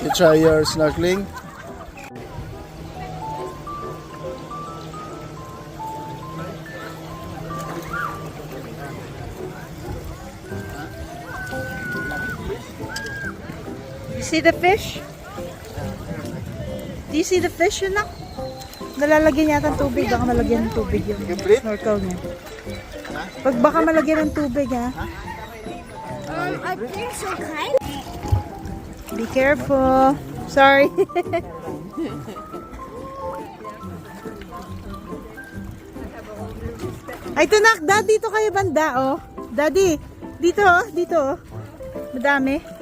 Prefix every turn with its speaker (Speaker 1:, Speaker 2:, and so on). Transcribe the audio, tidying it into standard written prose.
Speaker 1: You try your snorkeling?
Speaker 2: You see the fish? Do you see the fish yun na? Nalalagyan yata ng tubig. Baka malagyan ng tubig yung snorkel niya. Pag baka malagyan ng tubig ha.
Speaker 3: I think so kind.
Speaker 2: Be careful. Sorry. Ay, tunak. Dad, dito kayo banda, oh. Daddy, dito, oh. Dito, oh. Madami.